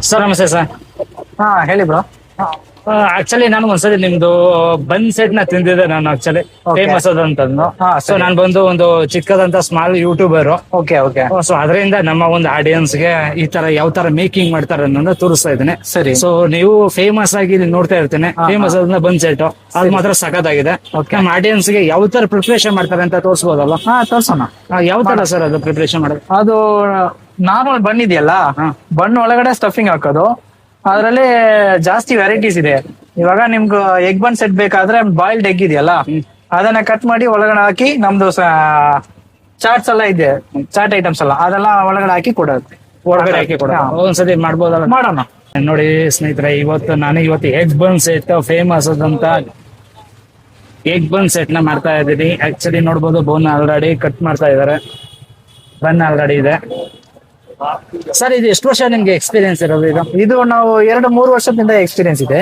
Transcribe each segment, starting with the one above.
Sir ನಮಸ್ತೆ sir. ಹಾ ಹೇಳಿ ಬ್ರೋ. ಆಕ್ಚುಲಿ ನಾನು ಒಂದ್ಸರಿ ನಿಮ್ದು ಬನ್ ಸೆಟ್ ನ ತಿಂದಿದ್ದೆ ನಾನು ಆಕ್ಚುಲಿ Okay. ಫೇಮಸ್ ಅದಂತಂದು. ಹಾ, ಸೊ ಸರಿ. ನಾನು ಬಂದು ಒಂದು ಚಿಕ್ಕದಂತ small YouTuber. Okay okay so ಅದರಿಂದ ನಮ್ಮ ಒಂದು ಆಡಿಯನ್ಸ್ ಗೆ ಈ ತರ ಯಾವ ತರ ಮೇಕಿಂಗ್ ಮಾಡ್ತಾರೆ ಅನ್ನೋದನ್ನ ತೋರಿಸ್ತಾ ಇದ್ದೇನೆ. ಸರಿ. ಸೊ ನೀವು ಫೇಮಸ್ ಆಗಿ ಇಲ್ಲಿ ನೋಡ್ತಾ ಇರ್ತೇನೆ, ಹಾ, ಫೇಮಸ್ ಅದನ್ನ ಬನ್ ಸೆಟ್ ಅದು ಮಾತ್ರ ಸಖತ್ತಾಗಿದೆ. Okay. ನಮ್ಮ ಆಡಿಯನ್ಸ್ ಗೆ ಯಾವ ತರ ಪ್ರಿಪರೇಷನ್ ಮಾಡ್ತಾರೆ ಅಂತ ತೋರಿಸಬಹುದಲ್ಲ? ಹಾ ತೋರ್ಸೋಣ. ಯಾವ ತರ ಸರ್ ಅದು ಪ್ರಿಪರೇಷನ್ ಮಾಡೋದು? ಅದು ನಾರ್ಮಲ್ ಬನ್ ಇದೆಯಲ್ಲ, ಹಾ. ಬನ್ ಒಳಗಡೆ ಸ್ಟಫಿಂಗ್ ಹಾಕೋದು. ಅದ್ರಲ್ಲಿ ಜಾಸ್ತಿ ವೆರೈಟೀಸ್ ಇದೆ. ಇವಾಗ ನಿಮ್ಗೆ ಎಗ್ ಬನ್ ಸೆಟ್ ಬೇಕಾದ್ರೆ ಬಾಯ್ಲ್ಡ್ ಎಗ್ ಇದೆಯಲ್ಲ, ಅದನ್ನ ಕಟ್ ಮಾಡಿ ಒಳಗಡೆ ಹಾಕಿ ನಮ್ದು ಚಾಟ್ಸ್ ಎಲ್ಲ ಇದೆ, ಚಾಟ್ ಐಟಮ್ಸ್ ಎಲ್ಲ ಅದೆಲ್ಲ ಒಳಗಡೆ ಹಾಕಿ ಕೊಡೋದು. ಹೊರಗಡೆ ಹಾಕಿ ಕೊಡ ಹಾ. ಒಂದ್ಸತಿ ಮಾಡ್ಬೋದಲ್ಲ? ಮಾಡೋಣ. ನೋಡಿ ಸ್ನೇಹಿತರೆ, ಇವತ್ತು ಎಗ್ ಬನ್ ಸೆಟ್ ಫೇಮಸ್ ಆದಂತ ಎಗ್ ಬನ್ ಸೆಟ್ ನ ಮಾಡ್ತಾ ಇದ್ದೀನಿ. ಆಕ್ಚುಲಿ ನೋಡ್ಬೋದು, ಬೋನ್ ಆಲ್ರೆಡಿ ಕಟ್ ಮಾಡ್ತಾ ಇದಾರೆ, ಬನ್ ಆಲ್ರೆಡಿ ಇದೆ. ಸರ್ ಇದು ಎಷ್ಟು ವರ್ಷ ನಿಮ್ಗೆ ಎಕ್ಸ್ಪೀರಿಯನ್ಸ್ ಇರೋದು ಇದು? ಇದು ನಾವು 2-3 ವರ್ಷದಿಂದ ಎಕ್ಸ್ಪೀರಿಯನ್ಸ್ ಇದೆ.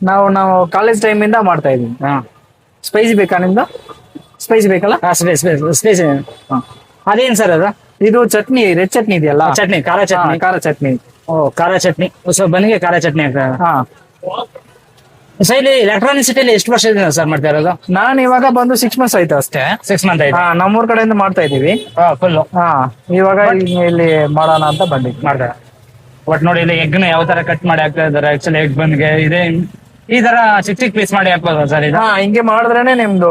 ನಾವು ಕಾಲೇಜ್ ಟೈಮ್ ಇಂದ ಮಾಡ್ತಾ ಇದೀವಿ. ಹಾ, ಸ್ಪೈಸಿ ಬೇಕಾ ನಿಮ್ದು? ಸ್ಪೈಸಿ ಬೇಕಲ್ಲ? ಸ್ಪೇಸ್ ಅದೇನ್ ಸರ್ ಅದು? ಇದು ಚಟ್ನಿ, ರೆಡ್ ಚಟ್ನಿ ಇದೆಯಲ್ಲ, ಚಟ್ನಿ, ಖಾರ ಚಟ್ನಿ. ಖಾರ ಚಟ್ನಿ. ಓ, ಖಾರ ಚಟ್ನಿ. ಸೊ ಬನ್ನಿಗೆ ಖಾರ ಚಟ್ನಿ ಆಗ್ತದೆ. ಹಾ, ಸೊ ಇಲ್ಲಿ ಎಲೆಕ್ಟ್ರಾನಿಸಿಟಿಲಿ ಎಷ್ಟು ವರ್ಷದಿಂದ ಸರ್ ಮಾಡ್ತಾ ಇರೋದು? ನಾನು ಇವಾಗ ಬಂದು 6 months ಆಯ್ತು ಅಷ್ಟೇ. 6 months ಆಯ್ತು. ಹಾ, ನಮ್ಮೂರ್ ಕಡೆಯಿಂದ ಮಾಡ್ತಾ ಇದೀವಿ. ಫುಲ್ ಹಾ, ಇವಾಗ ಇಲ್ಲಿ ಮಾಡೋಣ ಅಂತ ಬಂದಿದ್ವಿ. ಮಾಡ್ತಾರೆ. ಬಟ್ ನೋಡಿ ಇಲ್ಲಿ ಎಗ್ ನ ಯಾವ ತರ ಕಟ್ ಮಾಡಿ ಹಾಕ್ತಾ ಇದಾರೆ. ಆಕ್ಚುಲಿ ಎಗ್ ಬನ್ಗೆ ಇದೆ ಈ ತರ ಚಿಕ್ಕ ಪೀಸ್ ಮಾಡಿ ಹಾಕ್ಬೋದು ಸರ್ ಇದು? ಹಾ, ಹಿಂಗೆ ಮಾಡಿದ್ರೇನೆ ನಿಮ್ದು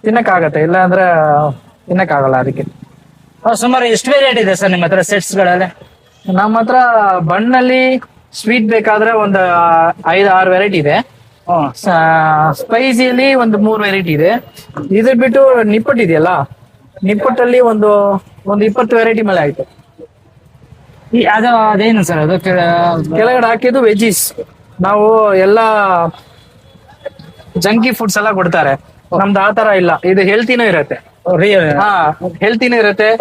ತಿನ್ನಕ್ ಆಗತ್ತೆ, ಇಲ್ಲ ಅಂದ್ರೆ ತಿನ್ನಕ್ ಆಗಲ್ಲ. ಅದಕ್ಕೆ ಸುಮಾರು ಎಷ್ಟು ವೇರಿಯಂಟ್ ಇದೆ ಸರ್ ನಿಮ್ಮ ಹತ್ರ ಸೆಟ್ಸ್ ಗಳಲ್ಲಿ? ನಮ್ಮ ಹತ್ರ ಬಣ್ಣಲ್ಲಿ ಸ್ವೀಟ್ ಬೇಕಾದ್ರೆ ಒಂದು 5-6 ವೆರೈಟಿ ಇದೆ. ಸ್ಪೈಸಿಯಲ್ಲಿ ಒಂದು 3 ವೆರೈಟಿ ಇದೆ. ಇದು ಬಿಟ್ಟು ನಿಪ್ಪಟ್ಟು ಇದೆಯಲ್ಲ, ನಿಪ್ಪಟ್ಟಲ್ಲಿ ಒಂದು 20 ವೆರೈಟಿ ಮೇಲೆ ಆಯ್ತು. ಅದೇನು ಸರ್ ಅದು? ಕೆಳಗಡೆ ಹಾಕಿದ್ದು ವೆಜ್ಜೀಸ್. ನಾವು ಎಲ್ಲ ಜಂಕಿ ಫುಡ್ಸ್ ಎಲ್ಲ ಕೊಡ್ತಾರೆ, ನಮ್ದು ಆ ತರ ಇಲ್ಲ. ಇದು ಹೆಲ್ತಿನೂ ಇರತ್ತೆ. ಹಾ, ಹೆಲ್ತಿನೂ ಇರತ್ತೆ.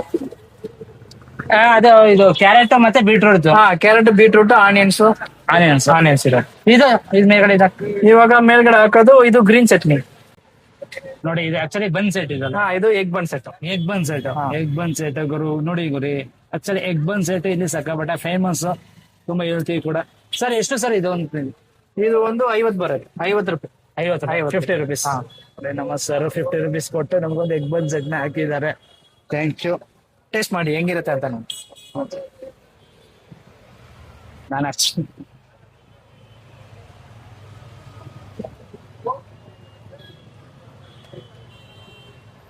ಇದು ಕ್ಯಾರೆಟ್ ಮತ್ತೆ ಬೀಟ್ರೂಟ್. ಹಾ, ಕ್ಯಾರೆಟ್, ಬೀಟ್ರೂಟ್, ಆನಿಯನ್ಸ್ ಇದೆ. ಇದು ಮೇಲ್ಗಡೆ ಇವಾಗ ಮೇಲ್ಗಡೆ ಹಾಕೋದು ಇದು ಗ್ರೀನ್ ಚಟ್ನಿ. ನೋಡಿ, ಇದು ಆಕ್ಚುಲಿ ಬನ್ ಸೆಟ್ ಇದಲ್ಲ. ಹಾ, ಇದು ಎಗ್ ಬನ್ ಸೆಟ್. ಎಗ್ ಬನ್ ಸೆಟ್, ಎಗ್ ಬನ್ ಸೆಟ್ ಗುರು. ನೋಡಿ ಗುರಿ, ಆಕ್ಚುಲಿ ಎಗ್ ಬನ್ ಸೆಟ್ ಇಲ್ಲಿ ಸಕ್ಕಾಬಟ್ಟ ಫೇಮಸ್, ತುಂಬಾ ಹೇಳ್ತೀವಿ ಕೂಡ. ಸರ್ ಎಷ್ಟು ಸರ್ ಇದು? ಇದು ಒಂದು 50 ಬರುತ್ತೆ. 50 ರೂಪಾಯಿ. 50 rupees. ನಮ್ಮ ಸರ್ 50 rupees ಕೊಟ್ಟು ನಮ್ಗೊಂದು ಎಗ್ ಬನ್ ಸೆಟ್ ನ ಹಾಕಿದ್ದಾರೆ. Thank you. ಟೇಸ್ಟ್ ಮಾಡಿ ಹೆಂಗಿರುತ್ತೆ ಅಂತ. ನಾನು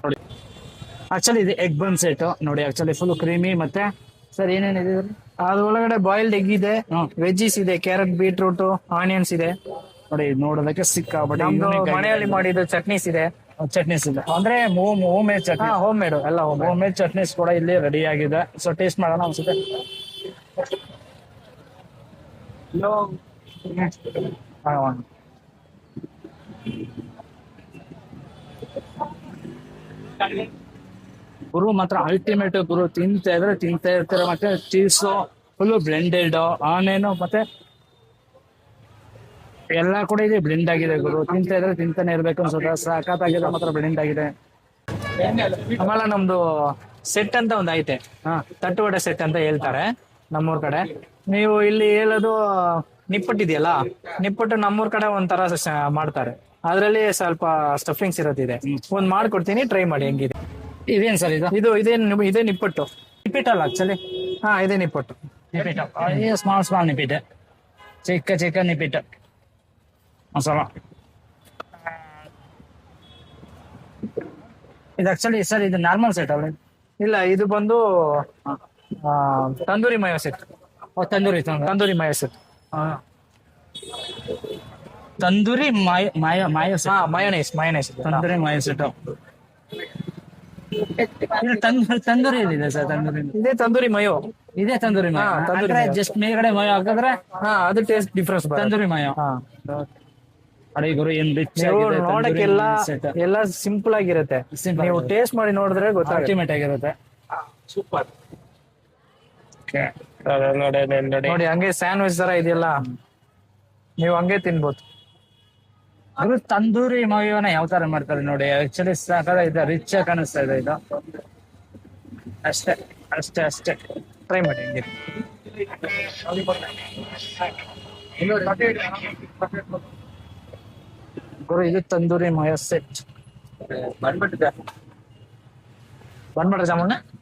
ನೋಡಿ, ಆಕ್ಚುಲಿ ಇದು ಎಗ್ ಬನ್ ಸೆಟ್ ನೋಡಿ. ಆಕ್ಚುಲಿ ಫುಲ್ ಕ್ರೀಮಿ ಮತ್ತೆ ಸರ್ ಏನೇನಿದೆ ಅದ್ರ ಒಳಗಡೆ ಬಾಯ್ಲ್ಡ್ ಎಗ್ ಇದೆ, ಹ್ಮ್. ವೆಜ್ಜೀಸ್ ಇದೆ, ಕ್ಯಾರೆಟ್, ಬೀಟ್ರೂಟ್, ಆನಿಯನ್ಸ್ ಇದೆ. ನೋಡಿ, ನೋಡೋದಕ್ಕೆ ಸಿಕ್ಕಾಬಟ್ಟೆ ನಮ್ದು unique ಆಗಿದೆ. ಮನೆಯಲ್ಲಿ ಮಾಡಿದ ಚಟ್ನೀಸ್ ಇದೆ. ಚಟ್ನೀಸ್ ಇದೆ ಅಂದ್ರೆ home made chutney. Home made ಎಲ್ಲ ಹೋಮ್ ಮೇಡ್ ಚಟ್ನೀಸ್ ಕೂಡ ಇಲ್ಲಿ ರೆಡಿ ಆಗಿದೆ. ಸೊ ಟೇಸ್ಟ್ ಮಾಡೋಣ ಅನ್ಸುತ್ತೆ. ಗುರು ಮಾತ್ರ ಅಲ್ಟಿಮೇಟ್ ಗುರು. ತಿಂತಾ ಇರ್ತಾರೆ. ಮತ್ತೆ ಚೀಸ್ ಫುಲ್ ಬ್ಲೆಂಡೆಡ್, ಆನೇನು ಮತ್ತೆ ಎಲ್ಲ ಕೂಡ ಇದೆ ಬ್ಲೆಂಡ್ ಆಗಿದೆ ಗುರು. ತಿಂತಾನೆ ಇರ್ಬೇಕು ಅನ್ಸುತ್ತೆ. ಸಾಕಾಗಿದೆ ಮಾತ್ರ, ಬ್ಲೆಂಡ್ ಆಗಿದೆ. ಆಮೇಲೆ ನಮ್ದು ಸೆಟ್ ಅಂತ ಒಂದು ಐತೆ, ಹಾ, ತಟ್ಟುವಡೆ ಸೆಟ್ ಅಂತ ಹೇಳ್ತಾರೆ ನಮ್ಮೂರ್ ಕಡೆ. ನೀವು ಇಲ್ಲಿ ಹೇಳೋದು ನಿಪ್ಪಟ್ಟು ಇದೆಯಲ್ಲ, ನಿಪ್ಪಟ್ಟು ನಮ್ಮೂರ್ ಕಡೆ ಒಂಥರ ಮಾಡ್ತಾರೆ. ಅದ್ರಲ್ಲಿ ಸ್ವಲ್ಪ ಸ್ಟಫಿಂಗ್ಸ್ ಇರೋದಿದೆ. ಒಂದ್ ಮಾಡ್ಕೊಡ್ತೀನಿ, ಟ್ರೈ ಮಾಡಿ ಹೆಂಗಿದೆ. ಇದೇನ್ ಸರ್ ಇದು? ಇದೇ ನಿಪ್ಪಟ್ಟು. ನಿಪಿಟ್ ಅಲ್ಲ ಆಕ್ಚುಲಿ. ಹಾ, ಇದೇ ನಿಪ್ಪಟ್ಟು. ಸ್ಮಾಲ್ ನಿಪಿಟ್, ಚಿಕ್ಕ ನಿಪಿಟ್ ಮಸಾಲ. ಇದು ಆಕ್ಚುಲಿ ಸರ್ ಇದು ನಾರ್ಮಲ್ ಸೆಟ್ ಅಲ್ಲ? ಇಲ್ಲ, ಇದು ಬಂದು tandoori ಮಯೋ set. Tandoori ಮಯೋ set. Tandoori Mayo set. Mayonnaise tandoori Mayo set. Tandoori ಎಲ್ಲಿದೆ ಸರ್? ಇದೇ ತಂದೂರಿ ಮಯೋ. ಇದೇ ತಂದೂರಿ ಮಾಯೋ. ಜಸ್ಟ್ ಮೇಲ್ಗಡೆ ಮಾಯೋ ಹಾಕಿದ್ರೆ ಅದು ಟೇಸ್ಟ್ ಡಿಫ್ರೆನ್ಸ್. ತಂದೂರಿ ಮಾಯೋ. ಅಡಿ ಗುರು, ಏನ್ ರಿಚ್ ಆಗಿದೆ. ನೋಡಕ್ಕೆಲ್ಲ ಎಲ್ಲ ಸಿಂಪಲ್ ಆಗಿರುತ್ತೆ. ನೀವು ಟೇಸ್ಟ್ ಮಾಡಿ ನೋಡಿದ್ರೆ ಗೊತ್ತಾಗುತ್ತೆ. ಅಲ್ಟಿಮೇಟ್ ಆಗಿರುತ್ತೆ. ಸೂಪರ್. ನೋಡಿ, ಹಂಗೆ ಸ್ಯಾಂಡ್ವಿಚ್ ತರ ಇದೆಯಲ್ಲ, ನೀವು ಹಂಗೆ ತಿನ್ಬೋದು. ಅದು ತಂದೂರಿ ಮಾಯೋನ ಯಾವ ತರ ಮಾಡ್ತಾರೆ ನೋಡಿ. ಆಕ್ಚುಲಿ ಸಾಕಾದ ಇದೆ, ರಿಚ್ ಆಗಿ ಕಾಣಿಸ್ತಾ ಇದೆ ಇದು. ಅಷ್ಟೇ. ಟ್ರೈ ಮಾಡಿ ಹೆಂಗಿದೆ. ಗುರು ಇದು ತಂದೂರಿ ಮಾಯಾ ಸೆಟ್ ಬಂದ್ಬಿಟ್ರೆ ಜಾಮೂನ್